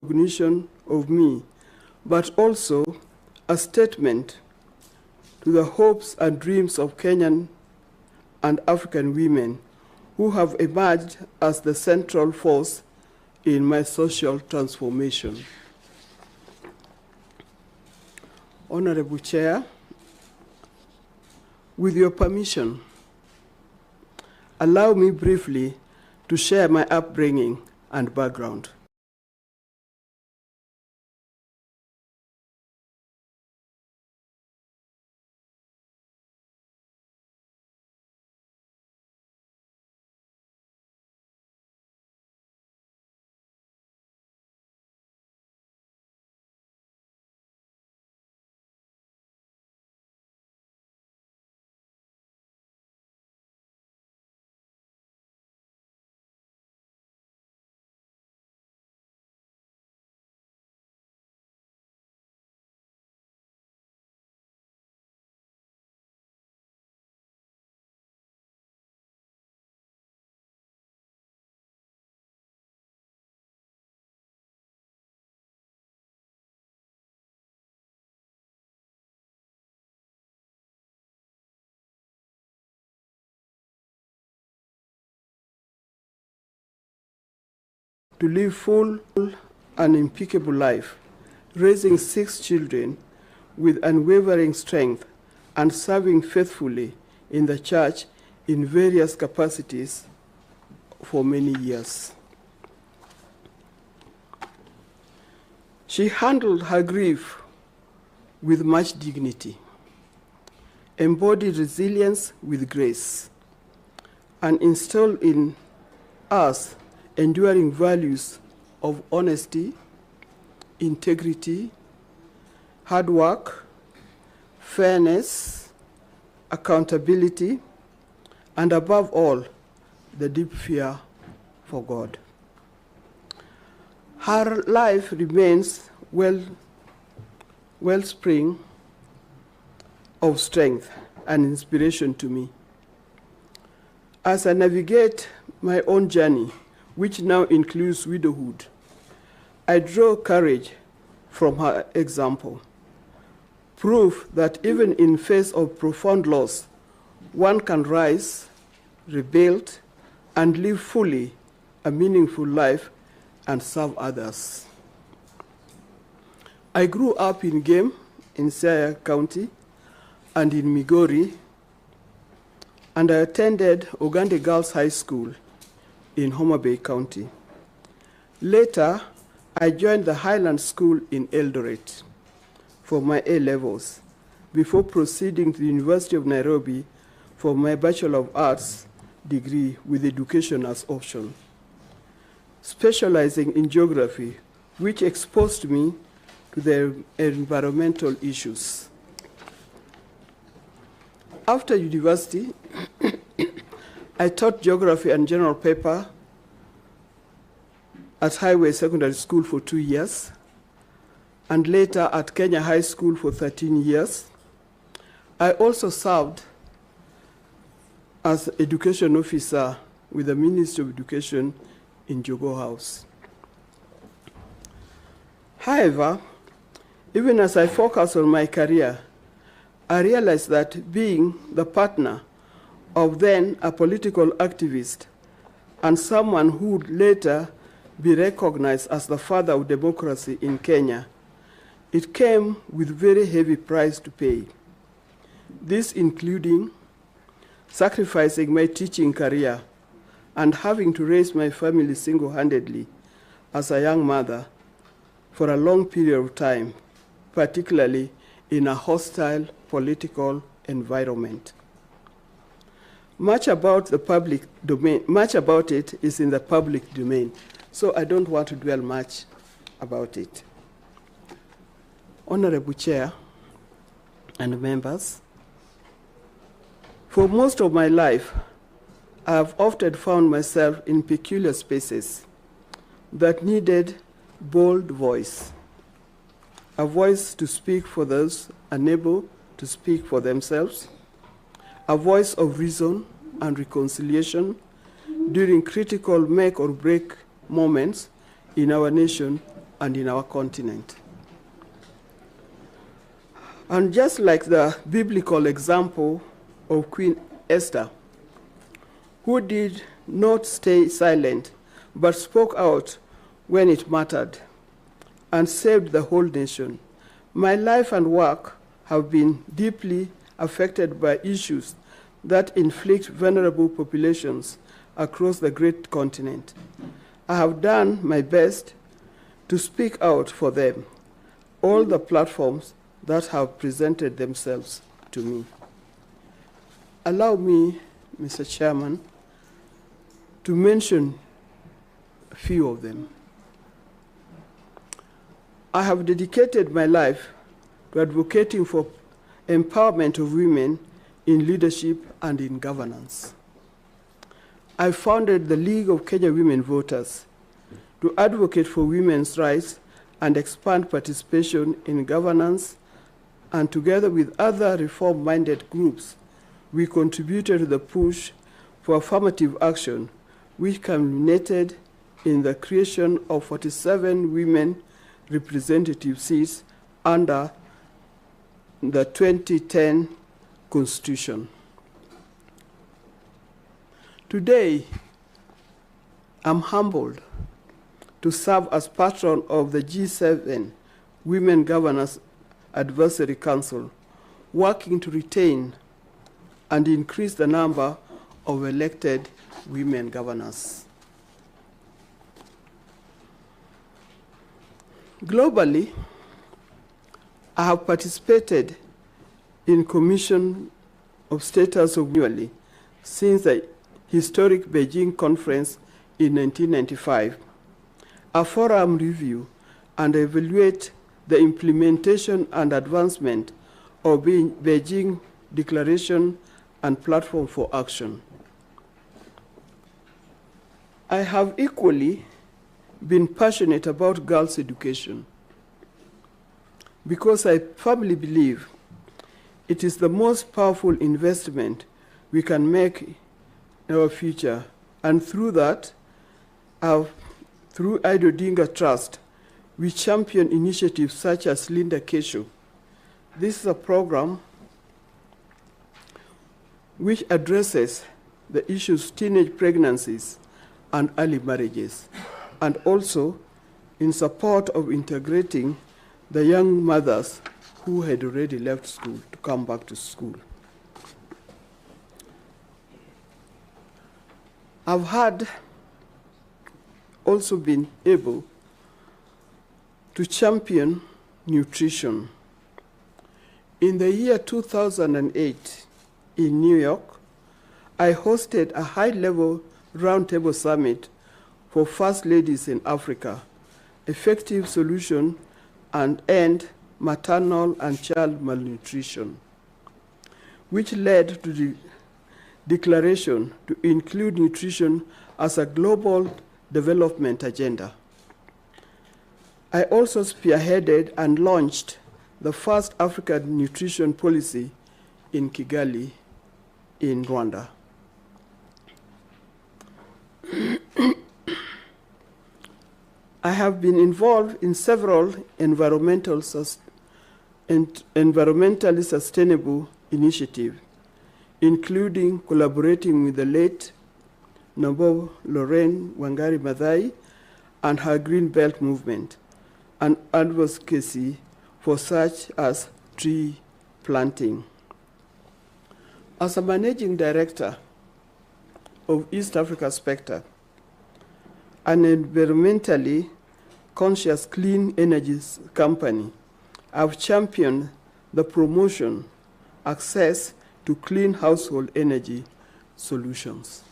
recognition of me, but also a statement to the hopes and dreams of Kenyan and African women who have emerged as the central force in my social transformation. Honorable Chair, with your permission, allow me briefly to share my upbringing and background. To live full and impeccable life, raising 6 children with unwavering strength and serving faithfully in the church in various capacities for many years. She handled her grief with much dignity, embodied resilience with grace, and instilled in us enduring values of honesty, integrity, hard work, fairness, accountability, and above all, the deep fear for God. Her life remains wellspring of strength and inspiration to me. As I navigate my own journey, which now includes widowhood, I draw courage from her example, proof that even in face of profound loss, one can rise, rebuild, and live fully a meaningful life and serve others. I grew up in Game in Siaya County and in Migori, and I attended Ogande Girls High School in Homa Bay County. Later, I joined the Highland School in Eldoret for my A-levels before proceeding to the University of Nairobi for my Bachelor of Arts degree with education as option, specializing in geography, which exposed me to the environmental issues. After university, I taught geography and general paper at Highway Secondary School for 2 years, and later at Kenya High School for 13 years. I also served as education officer with the Ministry of Education in Jogo House. However, even as I focus on my career, I realized that being the partner of then a political activist and someone who would later be recognized as the father of democracy in Kenya, it came with very heavy price to pay. This including sacrificing my teaching career and having to raise my family single-handedly as a young mother for a long period of time, particularly in a hostile political environment. Much about it is in the public domain, so I don't want to dwell much about it. Honorable Chair and members, for most of my life, I have often found myself in peculiar spaces that needed bold voice, a voice to speak for those unable to speak for themselves, a voice of reason and reconciliation during critical make or break moments in our nation and in our continent. And just like the biblical example of Queen Esther, who did not stay silent, but spoke out when it mattered and saved the whole nation, my life and work have been deeply affected by issues that inflict vulnerable populations across the great continent. I have done my best to speak out for them, all the platforms that have presented themselves to me. Allow me, Mr. Chairman, to mention a few of them. I have dedicated my life to advocating for empowerment of women in leadership and in governance. I founded the League of Kenya Women Voters to advocate for women's rights and expand participation in governance, and together with other reform-minded groups, we contributed to the push for affirmative action, which culminated in the creation of 47 women representative seats under the 2010 Constitution. Today, I'm humbled to serve as patron of the G7 Women Governors Advisory Council, working to retain and increase the number of elected women governors. Globally, I have participated in Commission of Status of annually since the historic Beijing Conference in 1995, a forum review and evaluate the implementation and advancement of Beijing Declaration and Platform for Action. I have equally been passionate about girls' education because I firmly believe it is the most powerful investment we can make in our future, and through that, through Ida Odinga Trust, we champion initiatives such as Linda Kesho. This is a program which addresses the issues of teenage pregnancies and early marriages, and also in support of integrating the young mothers who had already left school to come back to school. I've had also been able to champion nutrition. In the year 2008 in New York, I hosted a high-level roundtable summit for First Ladies in Africa, effective solution and end maternal and child malnutrition, which led to the declaration to include nutrition as a global development agenda. I also spearheaded and launched the first African nutrition policy in Kigali, in Rwanda. I have been involved in several environmentally sustainable initiatives, including collaborating with the late Noble Lorraine Wangari Maathai and her Green Belt movement, and advocacy for such as tree planting. As a managing director of East Africa Spectre, an environmentally conscious clean energy company, I've championed the promotion, access to clean household energy solutions.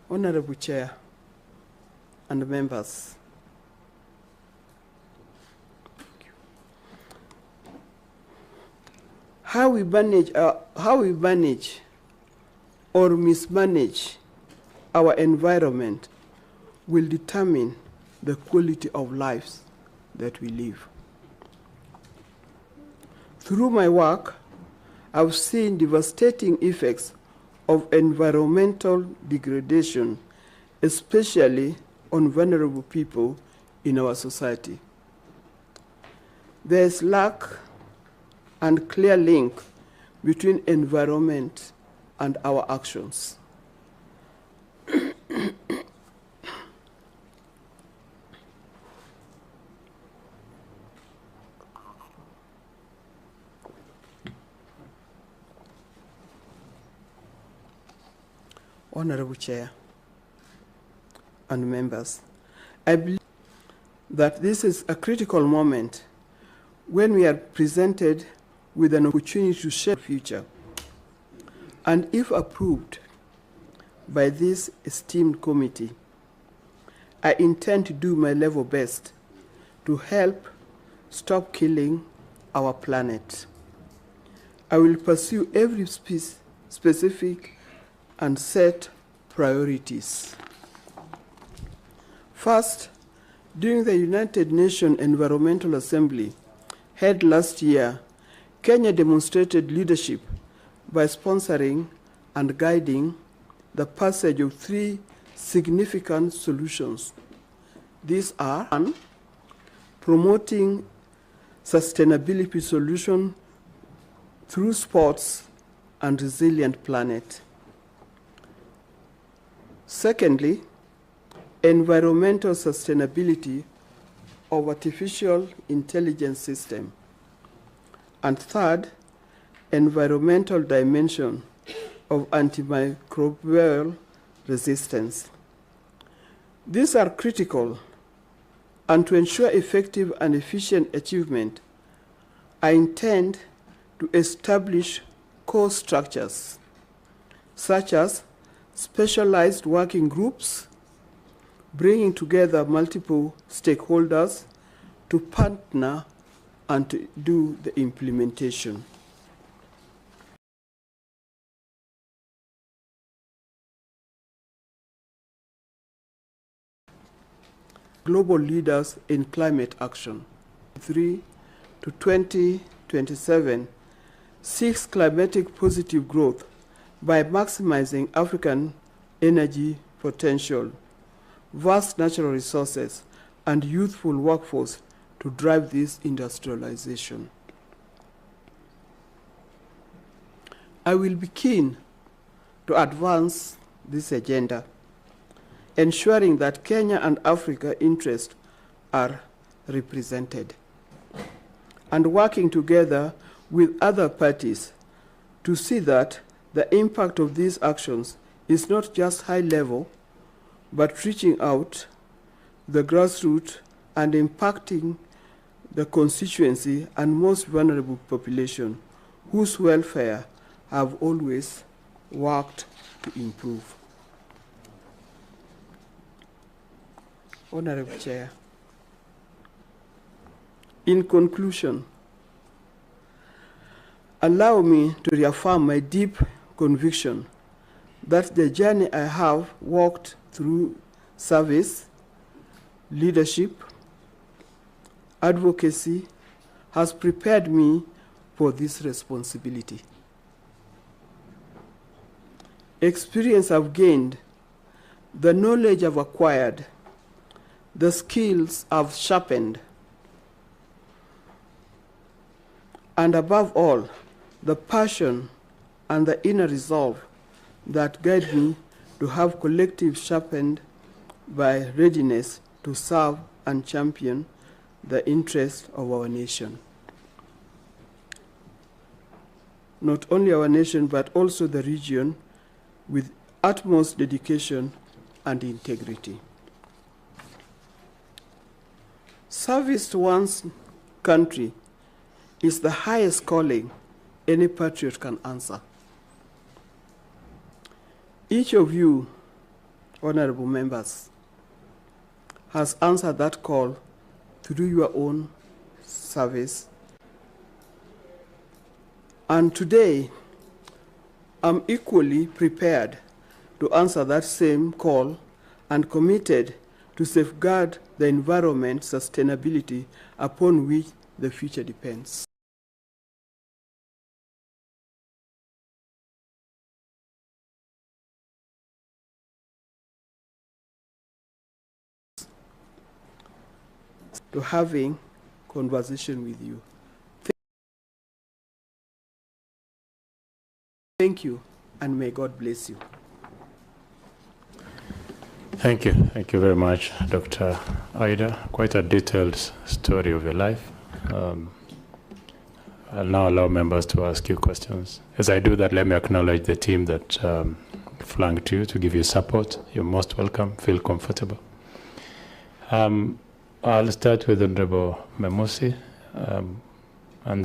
Honorable Chair and members, how we manage or mismanage our environment will determine the quality of lives that we live. Through my work, I've seen devastating effects of environmental degradation, especially on vulnerable people in our society. There is lack and clear link between environment and our actions. Honorable Chair and members, I believe that this is a critical moment when we are presented with an opportunity to shape the future. And if approved by this esteemed committee, I intend to do my level best to help stop killing our planet. I will pursue every specific and set priorities. First, during the United Nations Environmental Assembly held last year, Kenya demonstrated leadership by sponsoring and guiding the passage of 3 significant solutions. These are: 1, promoting sustainability solutions through sports and resilient planet. Secondly, environmental sustainability of artificial intelligence system. And third, environmental dimension of antimicrobial resistance. These are critical, and to ensure effective and efficient achievement, I intend to establish core structures, such as specialized working groups, bringing together multiple stakeholders to partner and to do the implementation. Global leaders in climate action. 3 to 2027 seeks climatic positive growth by maximizing African energy potential, vast natural resources, and youthful workforce to drive this industrialization. I will be keen to advance this agenda, ensuring that Kenya and Africa interests are represented, and working together with other parties to see that the impact of these actions is not just high level, but reaching out the grassroots and impacting the constituency and most vulnerable population, whose welfare have always worked to improve. Honorable Chair, in conclusion, allow me to reaffirm my deep conviction that the journey I have walked through service, leadership, advocacy has prepared me for this responsibility. Experience I've gained, the knowledge I've acquired, the skills I've sharpened, and above all, the passion and the inner resolve that guide me to have collective sharpened by readiness to serve and champion the interests of our nation. Not only our nation, but also the region, with utmost dedication and integrity. Service to one's country is the highest calling any patriot can answer. Each of you, honorable members, has answered that call through your own service. And today, I'm equally prepared to answer that same call and committed to safeguard the environment sustainability upon which the future depends. to having conversation with you. Thank you, and may God bless you. Thank you. Thank you very much, Dr. Ida. Quite a detailed story of your life. I'll now allow members to ask you questions. As I do that, let me acknowledge the team that flanked you to give you support. You're most welcome. Feel comfortable. I'll start with Honorable Memusi.